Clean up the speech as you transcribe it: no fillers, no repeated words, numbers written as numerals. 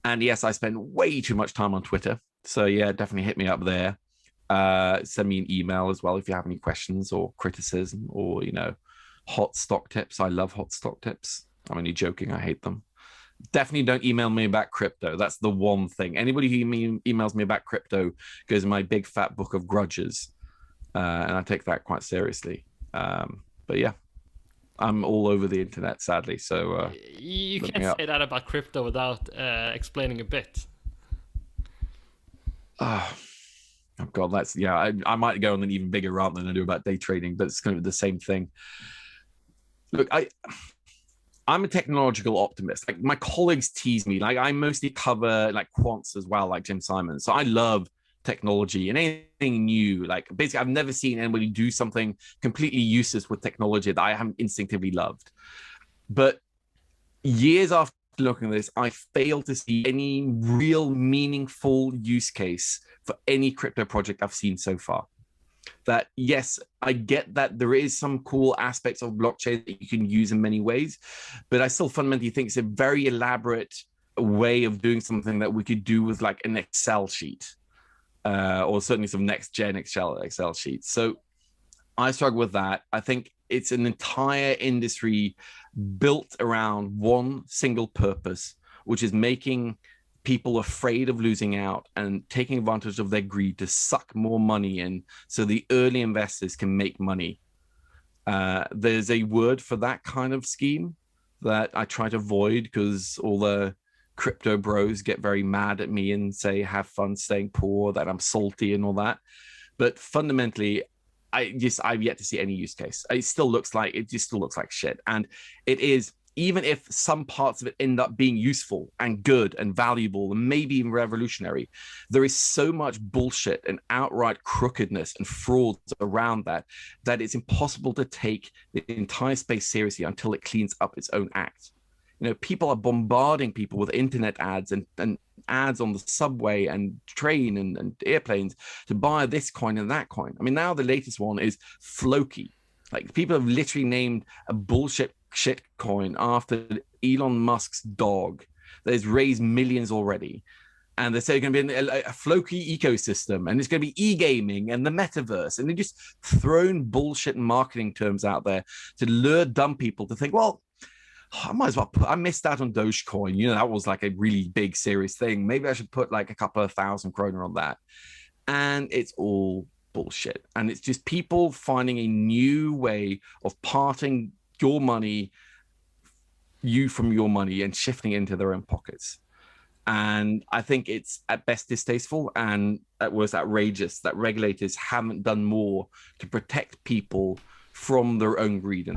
And yes, I spend way too much time on Twitter. So yeah, definitely hit me up there. Send me an email as well if you have any questions or criticism or, hot stock tips. I love hot stock tips. I'm only joking. I hate them. Definitely don't email me about crypto. That's the one thing. Anybody who emails me about crypto goes in my big fat book of grudges. And I take that quite seriously. But yeah, I'm all over the internet, sadly. So you can't say that about crypto without explaining a bit. Oh God, I might go on an even bigger rant than I do about day trading, but it's kind of the same thing. Look, I'm a technological optimist. Like my colleagues tease me. Like I mostly cover like quants as well, like Jim Simons. So I love technology and anything new. Like basically, I've never seen anybody do something completely useless with technology that I haven't instinctively loved. But years after looking at this, I fail to see any real meaningful use case for any crypto project I've seen so far. That yes, I get that there is some cool aspects of blockchain that you can use in many ways, but I still fundamentally think it's a very elaborate way of doing something that we could do with like an Excel sheet, or certainly some next gen Excel sheets. So I struggle with that. I think it's an entire industry built around one single purpose, which is making people afraid of losing out and taking advantage of their greed to suck more money in so the early investors can make money. There's a word for that kind of scheme that I try to avoid because all the crypto bros get very mad at me and say, have fun staying poor, that I'm salty and all that. But fundamentally, I've yet to see any use case. It just still looks like shit. And it is, even if some parts of it end up being useful and good and valuable and maybe even revolutionary, there is so much bullshit and outright crookedness and frauds around that it's impossible to take the entire space seriously until it cleans up its own act. People are bombarding people with internet ads and ads on the subway and train and airplanes to buy this coin and that coin. I mean, now the latest one is Floki. Like people have literally named a bullshit shit coin after Elon Musk's dog that has raised millions already. And they say it's going to be a Floki ecosystem and it's going to be e-gaming and the metaverse. And they're just throwing bullshit marketing terms out there to lure dumb people to think, well, I might as well I missed out on Dogecoin. That was like a really big, serious thing. Maybe I should put like a couple of $1,000 kroner on that. And it's all bullshit. And it's just people finding a new way of parting your money, you from your money, and shifting it into their own pockets. And I think it's at best distasteful and at worst outrageous that regulators haven't done more to protect people from their own greed.